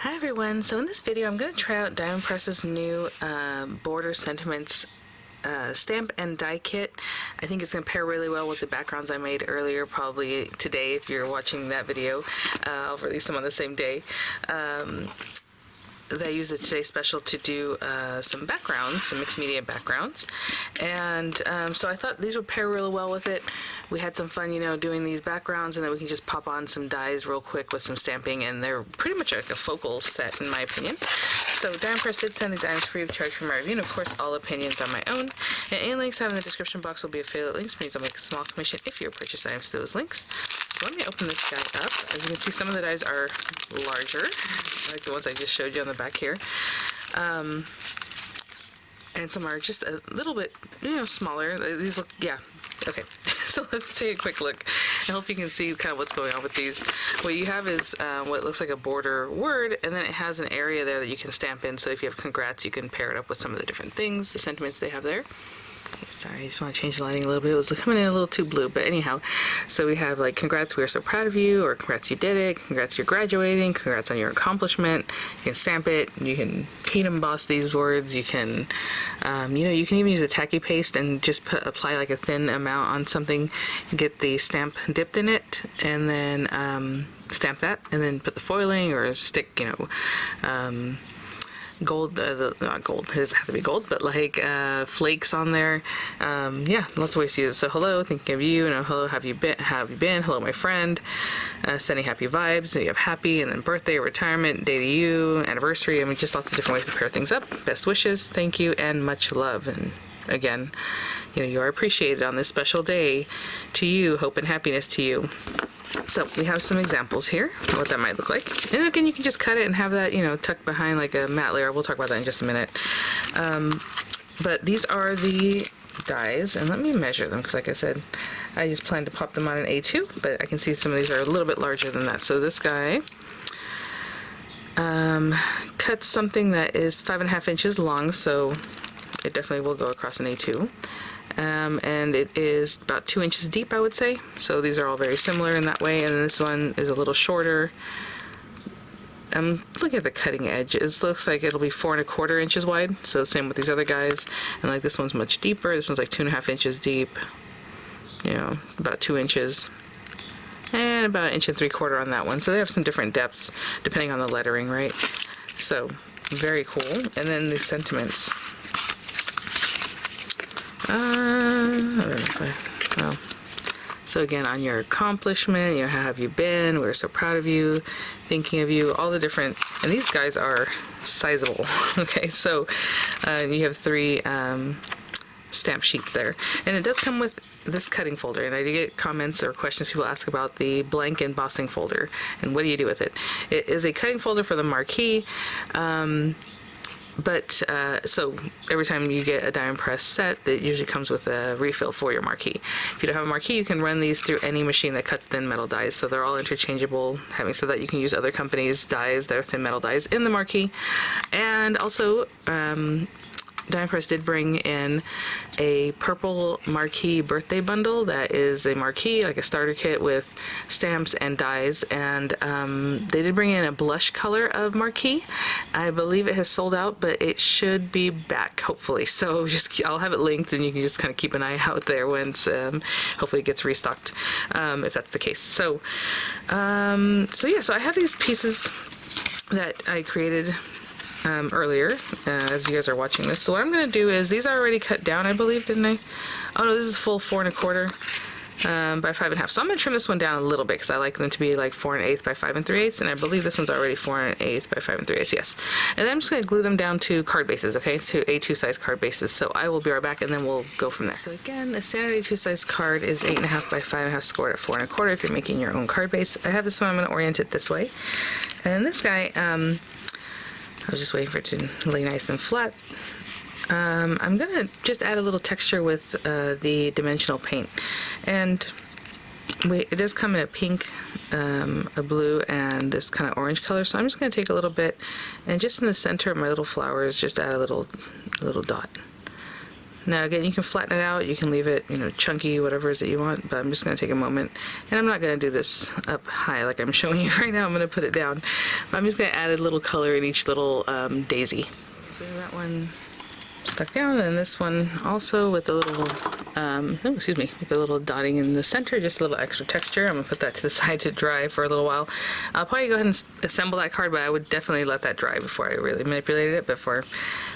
Hi everyone, so in this video I'm going to try out Diamond Press's new border sentiments stamp and die kit. I think it's going to pair really well with the backgrounds I made earlier, probably today if you're watching that video. I'll release them on the same day. I used the Today Special to do some backgrounds, some mixed media backgrounds, and so I thought these would pair really well with it. We had some fun, doing these backgrounds, and then we can just pop on some dies real quick with some stamping, and they're pretty much like a focal set in my opinion. So Diamond Press did send these items free of charge for my review, and of course all opinions are my own, and any links I have in the description box will be affiliate links, which means I'll make a small commission if you purchase items to those links. So let me open this guy up. As you can see, some of the dies are larger, like the ones I just showed you on the back here. And some are just a little bit, smaller. These look, yeah. Okay, so let's take a quick look. I hope you can see kind of what's going on with these. What you have is what looks like a border word, and then it has an area there that you can stamp in. So if you have congrats, you can pair it up with some of the different things, the sentiments they have there. Sorry, I just want to change the lighting a little bit. It was coming in a little too blue, but anyhow. So we have like, congrats, we are so proud of you, or congrats, you did it, congrats, you're graduating, congrats on your accomplishment. You can stamp it, you can heat emboss these words, you can, you can even use a tacky paste and just apply like a thin amount on something, get the stamp dipped in it, and then stamp that, and then put the foiling or stick, gold, not gold, it doesn't have to be gold, but like flakes on there. Yeah, lots of ways to use it. So hello, thinking of you, and hello, have you been, hello my friend, sending happy vibes, and you have happy, and then birthday, retirement, day to you, anniversary. I mean, just lots of different ways to pair things up. Best wishes, thank you, and much love. And again, you are appreciated on this special day. To you, hope and happiness to you. So we have some examples here, what that might look like. And again, you can just cut it and have that, tucked behind like a matte layer. We'll talk about that in just a minute. But these are the dies, and let me measure them, because like I said, I just plan to pop them on an A2, but I can see some of these are a little bit larger than that. So this guy cuts something that is 5.5 inches long, so it definitely will go across an A2. And it is about 2 inches deep, I would say. So these are all very similar in that way. And this one is a little shorter. I'm looking at the cutting edge. It looks like it'll be 4.25 inches wide. So same with these other guys. And like this one's much deeper. This one's like 2.5 inches deep. About 2 inches. And about 1.75 inches on that one. So they have some different depths depending on the lettering, right? So very cool. And then the sentiments. So again, on your accomplishment, how have you been? We're so proud of you, thinking of you, all the different, and these guys are sizable. Okay, so you have 3 stamp sheets there, and it does come with this cutting folder. And I do get comments or questions people ask about the blank embossing folder and what do you do with it. It is a cutting folder for the Marquee. So every time you get a Diamond Press set, it usually comes with a refill for your Marquee. If you don't have a Marquee, you can run these through any machine that cuts thin metal dies, so they're all interchangeable, having said that you can use other companies' dies, their thin metal dies, in the Marquee. And also, Diamond Press did bring in a purple Marquee birthday bundle that is a Marquee, like a starter kit with stamps and dies, and they did bring in a blush color of Marquee. I believe it has sold out, but it should be back, hopefully. So I'll have it linked, and you can just kind of keep an eye out there once hopefully it gets restocked, if that's the case. So I have these pieces that I created earlier, as you guys are watching this. So what I'm going to do is, these are already cut down, I believe, didn't I? Oh no, this is full 4.25 by 5.5. So I'm going to trim this one down a little bit, because I like them to be like 4 1/8 by 5 3/8, and I believe this one's already 4 1/8 by 5 3/8, yes. And then I'm just going to glue them down to card bases, okay, to A2 size card bases. So I will be right back, and then we'll go from there. So again, a standard A2 size card is 8.5 by 5.5, scored at 4 1/4 if you're making your own card base. I have this one, I'm going to orient it this way. And this guy, I was just waiting for it to lay nice and flat. I'm going to just add a little texture with the dimensional paint. And it does come in a pink, a blue, and this kind of orange color. So I'm just going to take a little bit, and just in the center of my little flowers, just add a little dot. Now again, you can flatten it out, you can leave it, you know, chunky, whatever it is that you want, but I'm just going to take a moment, and I'm not going to do this up high like I'm showing you right now. I'm going to put it down. But I'm just going to add a little color in each little daisy. So that one stuck down, and this one also with the little, with the little dotting in the center, just a little extra texture. I'm gonna put that to the side to dry for a little while. I'll probably go ahead and assemble that card, but I would definitely let that dry before I really manipulated it. But for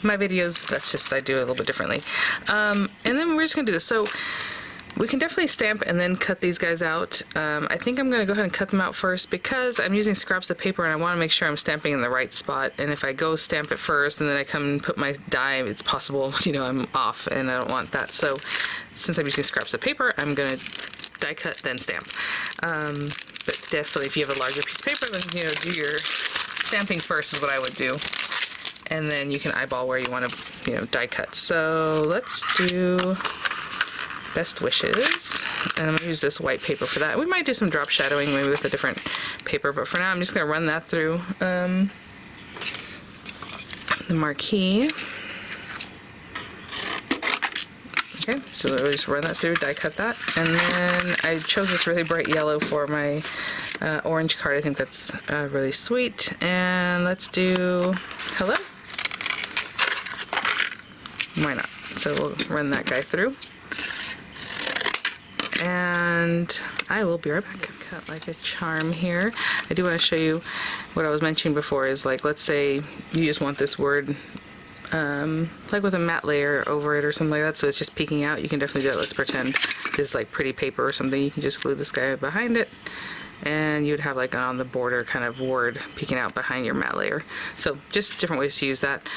my videos, that's just, I do it a little bit differently. And then we're just gonna do this. So we can definitely stamp and then cut these guys out. I think I'm going to go ahead and cut them out first because I'm using scraps of paper and I want to make sure I'm stamping in the right spot. And if I go stamp it first and then I come and put my die, it's possible, you know, I'm off and I don't want that. So since I'm using scraps of paper, I'm going to die cut, then stamp. But definitely if you have a larger piece of paper, then, you know, do your stamping first is what I would do. And then you can eyeball where you want to, you know, die cut. So let's do Best Wishes, and I'm going to use this white paper for that. We might do some drop shadowing maybe with a different paper, but for now I'm just going to run that through the Marquee. Okay, so we'll just run that through, die cut that, and then I chose this really bright yellow for my orange card. I think that's really sweet, and let's do Hello. Why not? So we'll run that guy through. And I will be right back. Cut like a charm here. I do want to show you what I was mentioning before is, like, let's say you just want this word like with a matte layer over it or something like that, so it's just peeking out. You can definitely do it. Let's pretend this is like pretty paper or something. You can just glue this guy behind it, and you'd have like an on the border kind of word peeking out behind your matte layer. So just different ways to use that.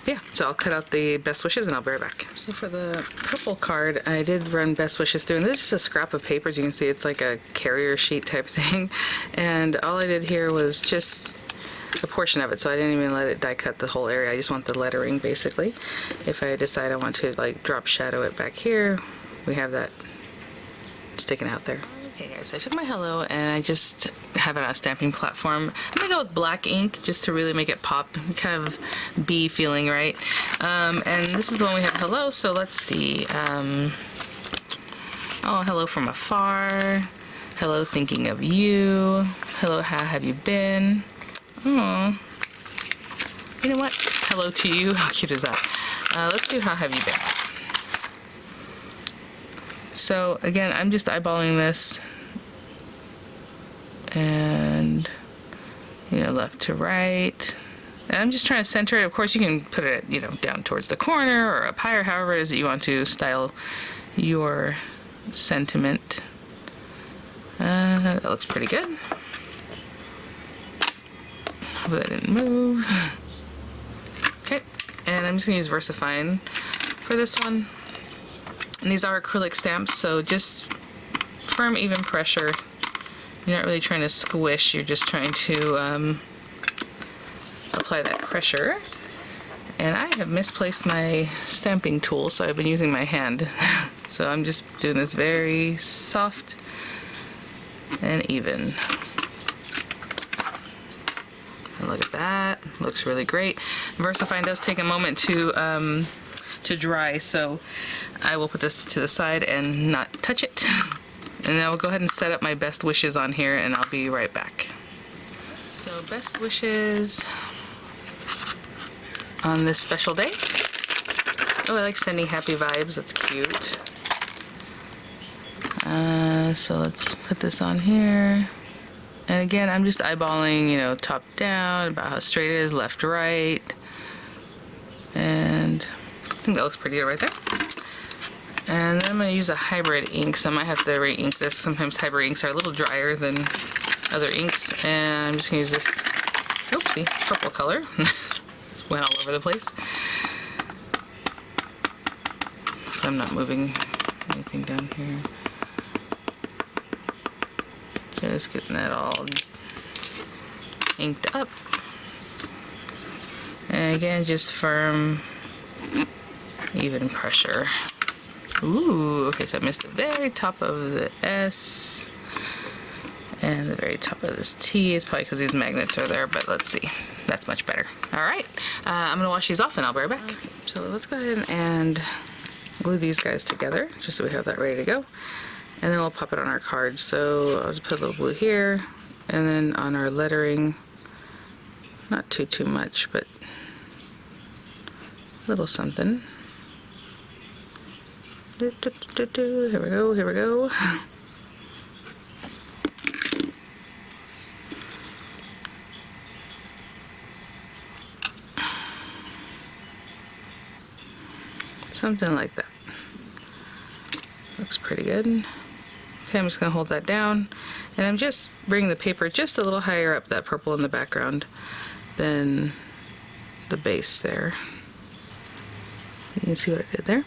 Yeah, so I'll cut out the Best Wishes and I'll be right back. So for the purple card, I did run Best Wishes through, and this is just a scrap of paper. As you can see, it's like a carrier sheet type thing. And all I did here was just a portion of it, so I didn't even let it die cut the whole area. I just want the lettering, basically. If I decide I want to like drop shadow it back here, we have that sticking out there. Okay guys, so I took my Hello and I just have it on a stamping platform. I'm gonna go with black ink just to really make it pop, kind of bee feeling, right? And this is the one we have Hello, so let's see. Oh, hello from afar. Hello, thinking of you. Hello, how have you been? Oh, you know what? Hello to you. How cute is that? Let's do how have you been. So again, I'm just eyeballing this, and you know, left to right, and I'm just trying to center it. Of course, you can put it, you know, down towards the corner or up higher, however it is that you want to style your sentiment. That looks pretty good. Hope that didn't move. Okay, and I'm just gonna use VersaFine for this one. And these are acrylic stamps, so just firm, even pressure. You're not really trying to squish, you're just trying to apply that pressure. And I have misplaced my stamping tool, so I've been using my hand. So I'm just doing this very soft and even. And look at that, looks really great. VersaFine does take a moment to dry, so I will put this to the side and not touch it. And I will go ahead and set up my Best Wishes on here, and I'll be right back. So Best Wishes on this special day. Oh, I like sending happy vibes, that's cute. So let's put this on here. And again, I'm just eyeballing, you know, top down, about how straight it is, left, right. And I think that looks pretty good right there. And then I'm going to use a hybrid ink, so I might have to re-ink this. Sometimes hybrid inks are a little drier than other inks. And I'm just going to use this, oopsie, purple color. This went all over the place. So I'm not moving anything down here. Just getting that all inked up. And again, just firm, even pressure. Ooh, okay, so I missed the very top of the S and the very top of this T. It's probably because these magnets are there, but let's see. That's much better. All right, I'm gonna wash these off and I'll be right back. So let's go ahead and glue these guys together just so we have that ready to go. And then we'll pop it on our card. So I'll just put a little glue here, and then on our lettering, not too much, but a little something. Here we go, here we go. Something like that. Looks pretty good. Okay, I'm just gonna hold that down, and I'm just bringing the paper just a little higher up, that purple in the background, than the base there. You can see what I did there.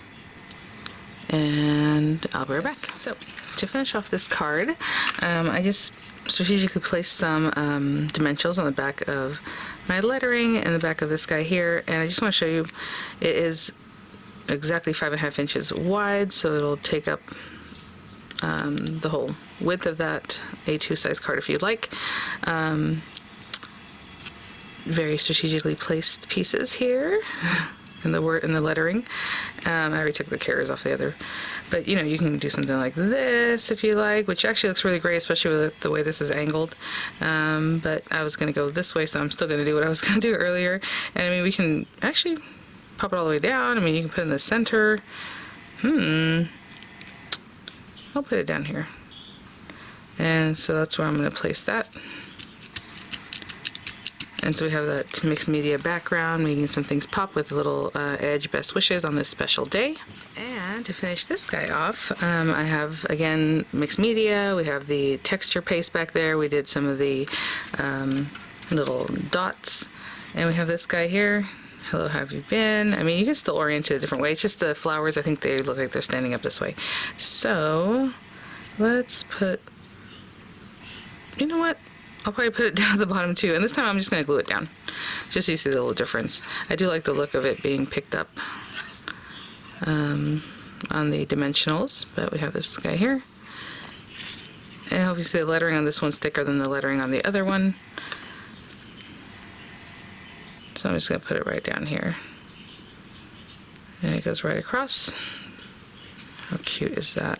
And I'll be right back. So to finish off this card, I just strategically placed some dimensionals on the back of my lettering and the back of this guy here, and I just want to show you it is exactly 5.5 inches wide, so it'll take up the whole width of that A2 size card if you'd like. Very strategically placed pieces here. In the word, in the lettering. I already took the carriers off the other, but you know, you can do something like this if you like, which actually looks really great, especially with the way this is angled. But I was going to go this way, so I'm still going to do what I was going to do earlier. And I mean, we can actually pop it all the way down. I mean, you can put it in the center. I'll put it down here. And so that's where I'm going to place that. And so we have that mixed media background, making some things pop with a little edge, best wishes on this special day. And to finish this guy off, I have, again, mixed media. We have the texture paste back there. We did some of the little dots. And we have this guy here. Hello, how have you been? I mean, you can still orient it a different way. It's just the flowers, I think they look like they're standing up this way. So let's put, you know what? I'll probably put it down at the bottom too, and this time I'm just going to glue it down, just so you see the little difference. I do like the look of it being picked up on the dimensionals, but we have this guy here. And obviously the lettering on this one's thicker than the lettering on the other one. So I'm just going to put it right down here. And it goes right across. How cute is that?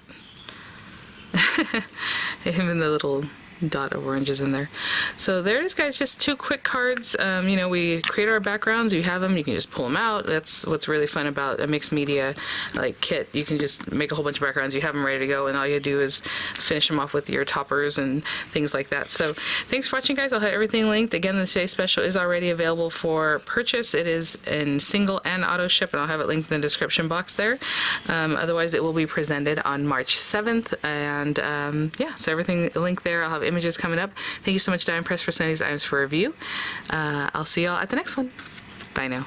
Even the little dot of oranges in there. So there it is, guys, just 2 quick cards. You know, we create our backgrounds, you have them, you can just pull them out. That's what's really fun about a mixed media like kit. You can just make a whole bunch of backgrounds, you have them ready to go, and all you do is finish them off with your toppers and things like that. So thanks for watching, guys. I'll have everything linked. Again, the today's special is already available for purchase. It is in single and auto ship, and I'll have it linked in the description box there. Otherwise it will be presented on March 7th, and yeah, so everything linked there. I'll have images coming up. Thank you so much, Diamond Press, for sending these items for review. I'll see y'all at the next one. Bye now.